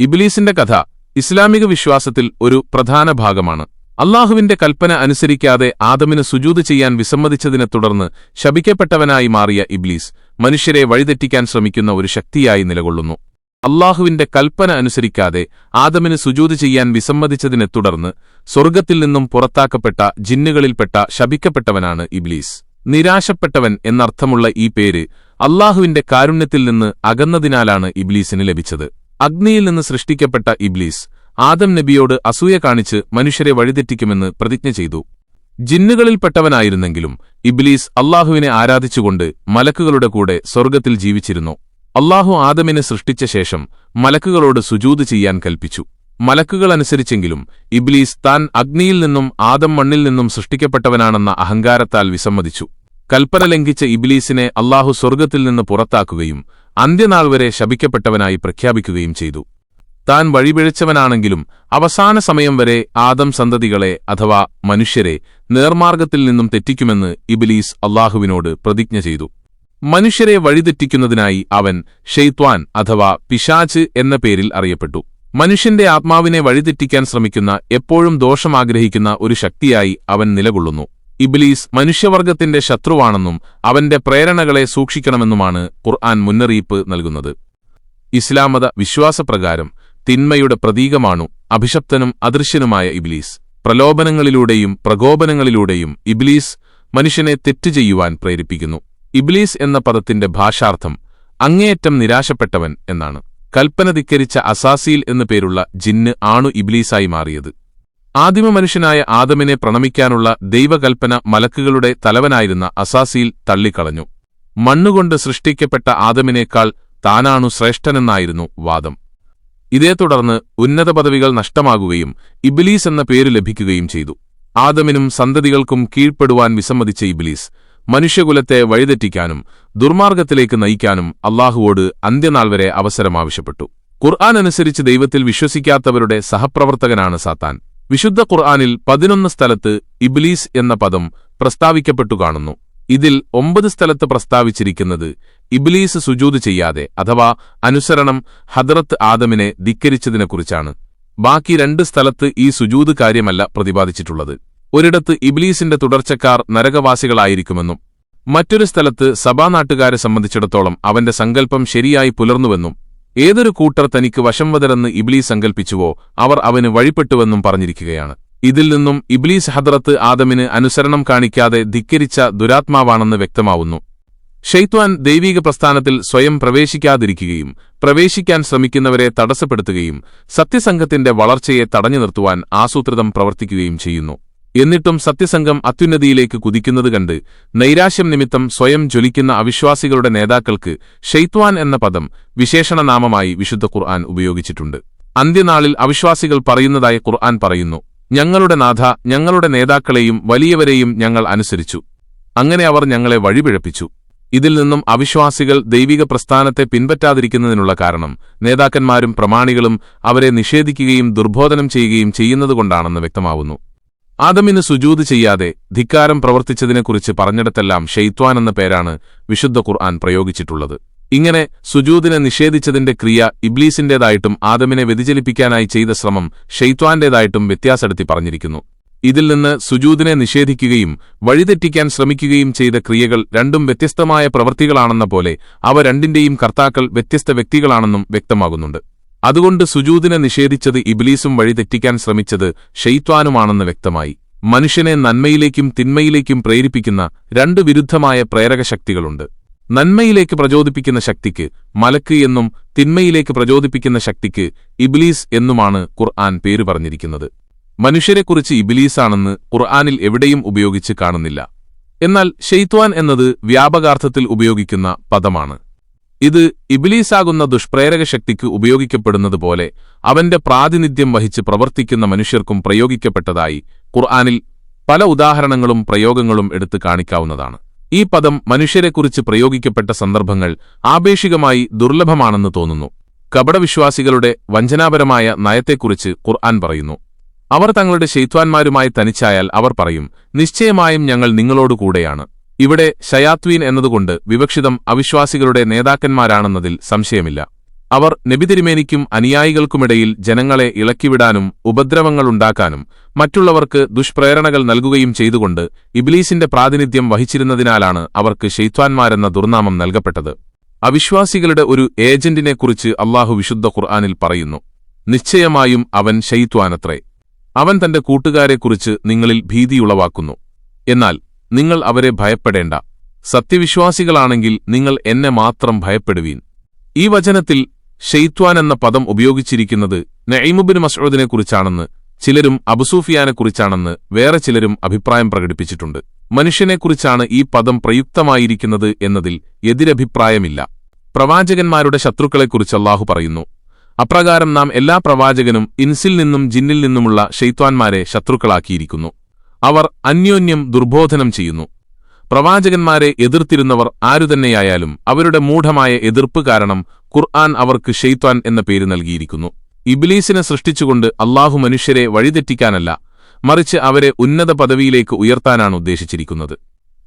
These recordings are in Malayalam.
ഇബ്ലീസിന്റെ കഥ ഇസ്ലാമിക വിശ്വാസത്തിൽ ഒരു പ്രധാന ഭാഗമാണ്. അല്ലാഹുവിന്റെ കൽപ്പന അനുസരിക്കാതെ ആദമിന് സുജൂദ് ചെയ്യാൻ വിസമ്മതിച്ചതിനെ തുടർന്ന് ശപിക്കപ്പെട്ടവനായി മാറിയ ഇബ്ലീസ് മനുഷ്യരെ വഴിതെറ്റിക്കാൻ ശ്രമിക്കുന്ന ഒരു ശക്തിയായി നിലകൊള്ളുന്നു. അല്ലാഹുവിന്റെ കൽപ്പന അനുസരിക്കാതെ ആദമിന് സുജൂദ് ചെയ്യാൻ വിസമ്മതിച്ചതിനെ തുടർന്ന് സ്വർഗ്ഗത്തിൽ നിന്നും പുറത്താക്കപ്പെട്ട ജിന്നുകളിൽപ്പെട്ട ശപിക്കപ്പെട്ടവനാണ് ഇബ്ലീസ്. നിരാശപ്പെട്ടവൻ എന്നർത്ഥമുള്ള ഈ പേര് അല്ലാഹുവിന്റെ കാരുണ്യത്തിൽ നിന്ന് അകന്നതിനാലാണ് ഇബ്ലീസിന് ലഭിച്ചത്. അഗ്നിയിൽ നിന്ന് സൃഷ്ടിക്കപ്പെട്ട ഇബ്ലീസ് ആദം നബിയോട് അസൂയ കാണിച്ച് മനുഷ്യരെ വഴിതെറ്റിക്കുമെന്ന് പ്രതിജ്ഞ ചെയ്തു. ജിന്നുകളിൽപ്പെട്ടവനായിരുന്നെങ്കിലും ഇബ്ലീസ് അല്ലാഹുവിനെ ആരാധിച്ചുകൊണ്ട് മലക്കുകളുടെ കൂടെ സ്വർഗ്ഗത്തിൽ ജീവിച്ചിരുന്നു. അല്ലാഹു ആദമിനെ സൃഷ്ടിച്ച ശേഷം മലക്കുകളോട് സുജൂദ് ചെയ്യാൻ കൽപ്പിച്ചു. മലക്കുകൾ അനുസരിച്ചെങ്കിലും ഇബ്ലീസ് താൻ അഗ്നിയിൽ നിന്നും ആദം മണ്ണിൽ നിന്നും സൃഷ്ടിക്കപ്പെട്ടവനാണെന്ന അഹങ്കാരത്താൽ വിസമ്മതിച്ചു. കൽപ്പന ലംഘിച്ച ഇബ്ലീസിനെ അല്ലാഹു സ്വർഗ്ഗത്തിൽ നിന്ന് പുറത്താക്കുകയും അന്ത്യനാൾ വരെ ശപിക്കപ്പെട്ടവനായി പ്രഖ്യാപിക്കുകയും ചെയ്തു. താൻ വഴിപിഴച്ചവനാണെങ്കിലും അവസാന സമയം വരെ ആദം സന്തതികളെ അഥവാ മനുഷ്യരെ നേർമാർഗ്ഗത്തിൽ നിന്നും തെറ്റിക്കുമെന്ന് ഇബ്ലീസ് അല്ലാഹുവിനോട് പ്രതിജ്ഞ ചെയ്തു. മനുഷ്യരെ വഴിതെറ്റിക്കുന്നതിനായി അവൻ ഷെയ്ത്വാൻ അഥവാ പിശാച് എന്ന പേരിൽ അറിയപ്പെട്ടു. മനുഷ്യന്റെ ആത്മാവിനെ വഴിതെറ്റിക്കാൻ ശ്രമിക്കുന്ന, എപ്പോഴും ദോഷമാഗ്രഹിക്കുന്ന ഒരു ശക്തിയായി അവൻ നിലകൊള്ളുന്നു. ഇബ്ലീസ് മനുഷ്യവർഗത്തിന്റെ ശത്രുവാണെന്നും അവന്റെ പ്രേരണകളെ സൂക്ഷിക്കണമെന്നുമാണ് ഖുർആൻ മുന്നറിയിപ്പ് നൽകുന്നത്. ഇസ്ലാമത വിശ്വാസപ്രകാരം തിന്മയുടെ പ്രതീകമാണു അഭിശപ്തനും അദൃശ്യനുമായ ഇബ്ലീസ്. പ്രലോഭനങ്ങളിലൂടെയും പ്രകോപനങ്ങളിലൂടെയും ഇബ്ലീസ് മനുഷ്യനെ തെറ്റ് ചെയ്യുവാൻ പ്രേരിപ്പിക്കുന്നു. ഇബ്ലീസ് എന്ന പദത്തിന്റെ ഭാഷാർത്ഥം അങ്ങേയറ്റം നിരാശപ്പെട്ടവൻ എന്നാണ്. കൽപ്പന ധിക്കരിച്ച അസാസീൽ എന്നു പേരുള്ള ജിന്ന് ആണു ഇബ്ലീസായി മാറിയത്. ആദിമ മനുഷ്യനായ ആദമിനെ പ്രണമിക്കാനുള്ള ദൈവകൽപ്പന മലക്കുകളുടെ തലവനായിരുന്ന അസാസീൽ തള്ളിക്കളഞ്ഞു. മണ്ണുകൊണ്ട് സൃഷ്ടിക്കപ്പെട്ട ആദമിനേക്കാൾ താനാണു ശ്രേഷ്ഠനെന്നായിരുന്നു വാദം. ഇതേ തുടർന്ന് ഉന്നത പദവികൾ നഷ്ടമാകുകയും ഇബ്ലീസ് എന്ന പേര് ലഭിക്കുകയും ചെയ്തു. ആദമിനും സന്തതികൾക്കും കീഴ്പ്പെടുവാൻ വിസമ്മതിച്ച ഇബ്ലീസ് മനുഷ്യകുലത്തെ വഴിതെറ്റിക്കാനും ദുർമാർഗ്ഗത്തിലേക്ക് നയിക്കാനും അല്ലാഹുവോട് അന്ത്യനാൾ വരെ അവസരം ആവശ്യപ്പെട്ടു. ഖുർആൻ അനുസരിച്ച് ദൈവത്തിൽ വിശ്വസിക്കാത്തവരുടെ സഹപ്രവർത്തകനാണ് സാത്താൻ. വിശുദ്ധ ഖുർആനിൽ 11 സ്ഥലത്ത് ഇബ്ലീസ് എന്ന പദം പ്രസ്താവിക്കപ്പെട്ടു കാണുന്നു. ഇതിൽ 9 സ്ഥലത്ത് പ്രസ്താവിച്ചിരിക്കുന്നത് ഇബ്ലീസ് സുജൂദ് ചെയ്യാതെ അഥവാ അനുസരണം ഹദ്റത്ത് ആദമിനെ ധിക്കരിച്ചതിനെക്കുറിച്ചാണ്. ബാക്കി 2 സ്ഥലത്ത് ഈ സുജൂദ് കാര്യമല്ല പ്രതിപാദിച്ചിട്ടുള്ളത്. ഒരിടത്ത് ഇബ്ലീസിന്റെ തുടർച്ചക്കാർ നരകവാസികളായിരിക്കുമെന്നും മറ്റൊരു സ്ഥലത്ത് സഭാനാട്ടുകാരെ സംബന്ധിച്ചിടത്തോളം അവന്റെ സങ്കല്പം ശരിയായി പുലർന്നുവെന്നും ഏതൊരു കൂട്ടർ തനിക്ക് വശംവദരെന്ന് ഇബ്ലീസ് സങ്കൽപ്പിച്ചുവോ അവർ അവന് വഴിപ്പെട്ടുവെന്നും പറഞ്ഞിരിക്കുകയാണ്. ഇതിൽ നിന്നും ഇബ്ലീസ് ഹദ്റത്ത് ആദമിന് അനുസരണം കാണിക്കാതെ ധിക്കരിച്ച ദുരാത്മാവാണെന്ന് വ്യക്തമാവുന്നു. ഷെയ്ത്വാൻ ദൈവീക പ്രസ്ഥാനത്തിൽ സ്വയം പ്രവേശിക്കാതിരിക്കുകയും പ്രവേശിക്കാൻ ശ്രമിക്കുന്നവരെ തടസ്സപ്പെടുത്തുകയും സത്യസംഘത്തിന്റെ വളർച്ചയെ തടഞ്ഞു നിർത്തുവാൻ ആസൂത്രിതം പ്രവർത്തിക്കുകയും ചെയ്യുന്നു. എന്നിട്ടും സത്യസംഘം അത്യുന്നതിയിലേക്ക് കുതിക്കുന്നത് കണ്ട് നൈരാശ്യം നിമിത്തം സ്വയം ജ്വലിക്കുന്ന അവിശ്വാസികളുടെ നേതാക്കൾക്ക് ഷെയ്ത്വാൻ എന്ന പദം വിശേഷണനാമമായി വിശുദ്ധ ഖുർആൻ ഉപയോഗിച്ചിട്ടുണ്ട്. അന്ത്യനാളിൽ അവിശ്വാസികൾ പറയുന്നതായി ഖുർആൻ പറയുന്നു, ഞങ്ങളുടെ നാഥ, ഞങ്ങളുടെ നേതാക്കളെയും വലിയവരെയും ഞങ്ങൾ അനുസരിച്ചു, അങ്ങനെ അവർ ഞങ്ങളെ വഴിപിഴപ്പിച്ചു. ഇതിൽ നിന്നും അവിശ്വാസികൾ ദൈവിക പ്രസ്ഥാനത്തെ പിൻപറ്റാതിരിക്കുന്നതിനുള്ള കാരണം നേതാക്കന്മാരും പ്രമാണികളും അവരെ നിഷേധിക്കുകയും ദുർബോധനം ചെയ്യുകയും ചെയ്യുന്നതുകൊണ്ടാണെന്ന് വ്യക്തമാവുന്നു. ആദമിന് സുജൂദ് ചെയ്യാതെ ധിക്കാരം പ്രവർത്തിച്ചതിനെക്കുറിച്ച് പറഞ്ഞിടത്തെല്ലാം ഷെയ്ത്വാൻ എന്ന പേരാണ് വിശുദ്ധ ഖുർആൻ പ്രയോഗിച്ചിട്ടുള്ളത്. ഇങ്ങനെ സുജൂദിനെ നിഷേധിച്ചതിന്റെ ക്രിയ ഇബ്ലീസിന്റേതായിട്ടും ആദമിനെ വ്യതിചലിപ്പിക്കാനായി ചെയ്ത ശ്രമം ഷെയ്ത്വാന്റേതായിട്ടും വ്യത്യാസപ്പെടുത്തി പറഞ്ഞിരിക്കുന്നു. ഇതിൽ നിന്ന് സുജൂദിനെ നിഷേധിക്കുകയും വഴിതെറ്റിക്കാൻ ശ്രമിക്കുകയും ചെയ്ത ക്രിയകൾ രണ്ടും വ്യത്യസ്തമായ പ്രവൃത്തികളാണെന്ന പോലെ അവ രണ്ടിന്റെയും കർത്താക്കൾ വ്യത്യസ്ത വ്യക്തികളാണെന്നും വ്യക്തമാകുന്നുണ്ട്. അതുകൊണ്ട് സുജൂദിനെ നിഷേധിച്ചത് ഇബ്ലീസും വഴിതെറ്റിക്കാൻ ശ്രമിച്ചത് ഷെയ്ത്വാനുമാണെന്ന് വ്യക്തമായി. മനുഷ്യനെ നന്മയിലേക്കും തിന്മയിലേക്കും പ്രേരിപ്പിക്കുന്ന 2 വിരുദ്ധമായ പ്രേരക ശക്തികളുണ്ട്. നന്മയിലേക്ക് പ്രചോദിപ്പിക്കുന്ന ശക്തിക്ക് മലക്ക് എന്നും തിന്മയിലേക്ക് പ്രചോദിപ്പിക്കുന്ന ശക്തിക്ക് ഇബ്ലീസ് എന്നുമാണ് ഖുർആൻ പേര് പറഞ്ഞിരിക്കുന്നത്. മനുഷ്യരെക്കുറിച്ച് ഇബ്ലീസാണെന്ന് ഖുർആനിൽ എവിടെയും ഉപയോഗിച്ച് കാണുന്നില്ല. എന്നാൽ ഷെയ്ത്വാൻ എന്നത് വ്യാപകാർത്ഥത്തിൽ ഉപയോഗിക്കുന്ന പദമാണ്. ഇത് ഇബ്ലീസാകുന്ന ദുഷ്പ്രേരക ശക്തിക്ക് ഉപയോഗിക്കപ്പെടുന്നതുപോലെ അവന്റെ പ്രാതിനിധ്യം വഹിച്ച് പ്രവർത്തിക്കുന്ന മനുഷ്യർക്കും പ്രയോഗിക്കപ്പെട്ടതായി ഖുർആനിൽ പല ഉദാഹരണങ്ങളും പ്രയോഗങ്ങളും എടുത്തു കാണിക്കാവുന്നതാണ്. ഈ പദം മനുഷ്യരെക്കുറിച്ച് പ്രയോഗിക്കപ്പെട്ട സന്ദർഭങ്ങൾ ആപേക്ഷികമായി ദുർലഭമാണെന്ന് തോന്നുന്നു. കപടവിശ്വാസികളുടെ വഞ്ചനാപരമായ നയത്തെക്കുറിച്ച് ഖുർആൻ പറയുന്നു. അവർ തങ്ങളുടെ ശൈത്വാന്മാരുമായി തനിച്ചായാൽ അവർ പറയും, നിശ്ചയമായും ഞങ്ങൾ നിങ്ങളോടുകൂടെയാണ്. ഇവിടെ ശയാത്വീൻ എന്നതുകൊണ്ട് വിവക്ഷിതം അവിശ്വാസികളുടെ നേതാക്കന്മാരാണെന്നതിൽ സംശയമില്ല. അവർ നബി തിരുമേനിക്കും അനുയായികൾക്കുമിടയിൽ ജനങ്ങളെ ഇളക്കിവിടാനും ഉപദ്രവങ്ങളുണ്ടാക്കാനും മറ്റുള്ളവർക്ക് ദുഷ്പ്രേരണകൾ നൽകുകയും ചെയ്തുകൊണ്ട് ഇബ്ലീസിന്റെ പ്രാതിനിധ്യം വഹിച്ചിരുന്നതിനാലാണ് അവർക്ക് ശൈത്വാന്മാരെന്ന ദുർനാമം നൽകപ്പെട്ടത്. അവിശ്വാസികളുടെ ഒരു ഏജന്റിനെക്കുറിച്ച് അല്ലാഹു വിശുദ്ധ ഖുർആനിൽ പറയുന്നു, നിശ്ചയമായും അവൻ ശൈത്വാനത്രേ. അവൻ തന്റെ കൂട്ടുകാരെക്കുറിച്ച് നിങ്ങളിൽ ഭീതിയുളവാക്കുന്നു. എന്നാൽ നിങ്ങൾ അവരെ ഭയപ്പെടേണ്ട. സത്യവിശ്വാസികളാണെങ്കിൽ നിങ്ങൾ എന്നെ മാത്രം ഭയപ്പെടുവീൻ. ഈ വചനത്തിൽ ഷെയ്ത്വാൻ എന്ന പദം ഉപയോഗിച്ചിരിക്കുന്നത് നഈമുബ്നു മസ്ഊദിനെക്കുറിച്ചാണെന്ന് ചിലരും അബൂസുഫിയാനെക്കുറിച്ചാണെന്ന് വേറെ ചിലരും അഭിപ്രായം പ്രകടിപ്പിച്ചിട്ടുണ്ട്. മനുഷ്യനെക്കുറിച്ചാണ് ഈ പദം പ്രയുക്തമായിരിക്കുന്നത് എന്നതിൽ എതിരഭിപ്രായമില്ല. പ്രവാചകന്മാരുടെ ശത്രുക്കളെക്കുറിച്ച് അല്ലാഹു പറയുന്നു, അപ്രകാരം നാം എല്ലാ പ്രവാചകനും ഇൻസിൽ നിന്നും ജിന്നിൽ നിന്നുമുള്ള ശൈത്വാന്മാരെ ശത്രുക്കളാക്കിയിരിക്കുന്നു. അവർ അന്യോന്യം ദുർബോധനം ചെയ്യുന്നു. പ്രവാചകന്മാരെ എതിർത്തിരുന്നവർ ആരുതന്നെയായാലും അവരുടെ മൂഢമായ എതിർപ്പ് കാരണം ഖുർആൻ അവർക്ക് ഷെയ്ത്വാൻ എന്ന പേര് നൽകിയിരിക്കുന്നു. ഇബ്ലീസിനെ സൃഷ്ടിച്ചുകൊണ്ട് അല്ലാഹു മനുഷ്യരെ വഴിതെറ്റിക്കാനല്ല, മറിച്ച് അവരെ ഉന്നത പദവിയിലേക്ക് ഉയർത്താനാണ് ഉദ്ദേശിച്ചിരിക്കുന്നത്.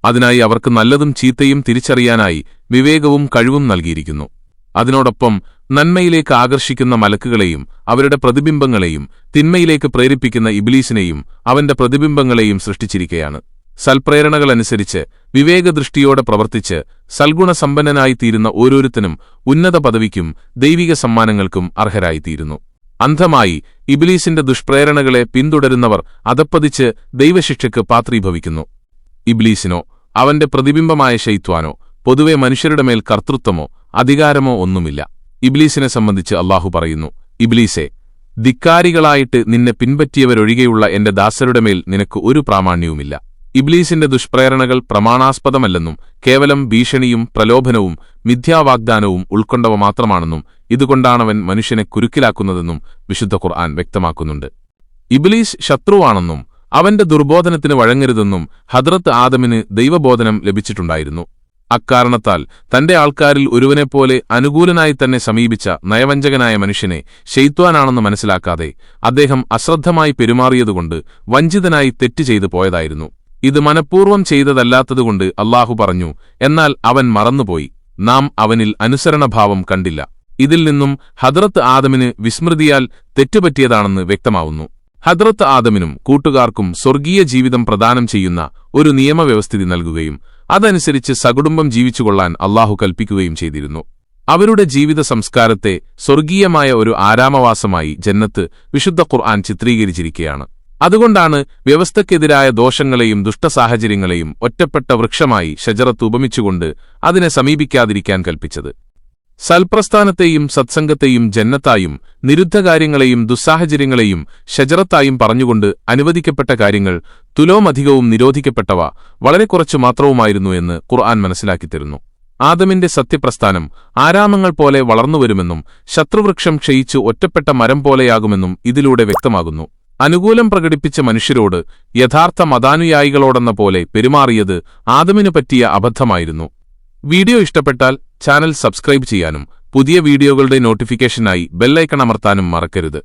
അതിനായി അവർക്ക് നല്ലതും ചീത്തയും തിരിച്ചറിയാനായി വിവേകവും കഴിവും നൽകിയിരിക്കുന്നു. അതിനോടൊപ്പം നന്മയിലേക്ക് ആകർഷിക്കുന്ന മലക്കുകളെയും അവരുടെ പ്രതിബിംബങ്ങളെയും തിന്മയിലേക്ക് പ്രേരിപ്പിക്കുന്ന ഇബ്ലീസിനെയും അവന്റെ പ്രതിബിംബങ്ങളെയും സൃഷ്ടിച്ചിരിക്കുകയാണ്. സൽപ്രേരണകളനുസരിച്ച് വിവേകദൃഷ്ടിയോടെ പ്രവർത്തിച്ച് സൽഗുണസമ്പന്നനായിത്തീരുന്ന ഓരോരുത്തനും ഉന്നത പദവിക്കും ദൈവിക സമ്മാനങ്ങൾക്കും അർഹരായിത്തീരുന്നു. അന്ധമായി ഇബ്ലീസിന്റെ ദുഷ്പ്രേരണകളെ പിന്തുടരുന്നവർ അധപ്പതിച്ച് ദൈവശിക്ഷയ്ക്ക് പാത്രീഭവിക്കുന്നു. ഇബ്ലീസിനോ അവന്റെ പ്രതിബിംബമായ ശൈത്വാനോ പൊതുവെ മനുഷ്യരുടെ മേൽ കർത്തൃത്വമോ അധികാരമോ ഒന്നുമില്ല. ഇബ്ലീസിനെ സംബന്ധിച്ച് അല്ലാഹു പറയുന്നു, ഇബ്ലീസേ, ധിക്കാരികളായിട്ട് നിന്നെ പിൻപറ്റിയവരൊഴികെയുള്ള എന്റെ ദാസരുടെ മേൽ നിനക്ക് ഒരു പ്രാമാണ്യവുമില്ല. ഇബ്ലീസിന്റെ ദുഷ്പ്രേരണകൾ പ്രമാണാസ്പദമല്ലെന്നും കേവലം ഭീഷണിയും പ്രലോഭനവും മിഥ്യാവാഗ്ദാനവും ഉൾക്കൊണ്ടവ മാത്രമാണെന്നും ഇതുകൊണ്ടാണവൻ മനുഷ്യനെ കുരുക്കിലാക്കുന്നതെന്നും വിശുദ്ധ ഖുർആൻ വ്യക്തമാക്കുന്നുണ്ട്. ഇബ്ലീസ് ശത്രുവാണെന്നും അവന്റെ ദുർബോധനത്തിന് വഴങ്ങരുതെന്നും ഹദ്റത്ത് ആദമിന് ദൈവബോധനം ലഭിച്ചിട്ടുണ്ടായിരുന്നു. അക്കാരണത്താൽ തന്റെ ആൾക്കാരിൽ ഒരുവനെപ്പോലെ അനുകൂലനായി തന്നെ സമീപിച്ച നയവഞ്ചകനായ മനുഷ്യനെ ശൈത്വാനാണെന്ന് മനസ്സിലാക്കാതെ അദ്ദേഹം അശ്രദ്ധമായി പെരുമാറിയതുകൊണ്ട് വഞ്ചിതനായി തെറ്റ് ചെയ്തു പോയതായിരുന്നു. ഇത് മനഃപൂർവ്വം ചെയ്തതല്ലാത്തതുകൊണ്ട് അല്ലാഹു പറഞ്ഞു, എന്നാൽ അവൻ മറന്നുപോയി, നാം അവനിൽ അനുസരണഭാവം കണ്ടില്ല. ഇതിൽ നിന്നും ഹദ്റത്ത് ആദമിന് വിസ്മൃതിയാൽ തെറ്റുപറ്റിയതാണെന്ന് വ്യക്തമാവുന്നു. ഹദ്റത്ത് ആദമിനും കൂട്ടുകാർക്കും സ്വർഗീയ ജീവിതം പ്രദാനം ചെയ്യുന്ന ഒരു നിയമവ്യവസ്ഥിതി നൽകുകയും അതനുസരിച്ച് സകുടുംബം ജീവിച്ചുകൊള്ളാൻ അല്ലാഹു കൽപ്പിക്കുകയും ചെയ്തിരുന്നു. അവരുടെ ജീവിത സംസ്കാരത്തെ സ്വർഗീയമായ ഒരു ആരാമവാസമായി ജന്നത്ത് വിശുദ്ധ ഖുർആൻ ചിത്രീകരിച്ചിരിക്കുകയാണ്. അതുകൊണ്ടാണ് വ്യവസ്ഥയ്ക്കെതിരായ ദോഷങ്ങളെയും ദുഷ്ടസാഹചര്യങ്ങളെയും ഒറ്റപ്പെട്ട വൃക്ഷമായി ഷജറത്ത് ഉപമിച്ചുകൊണ്ട് അതിനെ സമീപിക്കാതിരിക്കാൻ കൽപ്പിച്ചത്. സൽപ്രസ്ഥാനത്തെയും സത്സംഗത്തെയും ജന്നത്തായും നിരുദ്ധകാര്യങ്ങളെയും ദുസ്സാഹചര്യങ്ങളെയും ഷജറത്തായും പറഞ്ഞുകൊണ്ട് അനുവദിക്കപ്പെട്ട കാര്യങ്ങൾ തുലോമധികവും നിരോധിക്കപ്പെട്ടവ വളരെ കുറച്ചു മാത്രവുമായിരുന്നു എന്ന് ഖുർആൻ മനസ്സിലാക്കിത്തരുന്നു. ആദമിന്റെ സത്യപ്രസ്ഥാനം ആരാമങ്ങൾ പോലെ വളർന്നുവരുമെന്നും ശത്രുവൃക്ഷം ക്ഷയിച്ച് ഒറ്റപ്പെട്ട മരം പോലെയാകുമെന്നും ഇതിലൂടെ വ്യക്തമാകുന്നു. അനുകൂലം പ്രകടിപ്പിച്ച മനുഷ്യരോട് യഥാർത്ഥ മതാനുയായികളോടെന്ന പോലെ പെരുമാറിയത് ആദമിനു പറ്റിയ അബദ്ധമായിരുന്നു. വീഡിയോ ഇഷ്ടപ്പെട്ടാൽ ചാനൽ സബ്സ്ക്രൈബ് ചെയ്യാനും പുതിയ വീഡിയോകളുടെ നോട്ടിഫിക്കേഷനായി ബെല്ലൈക്കൺ അമർത്താനും മറക്കരുത്.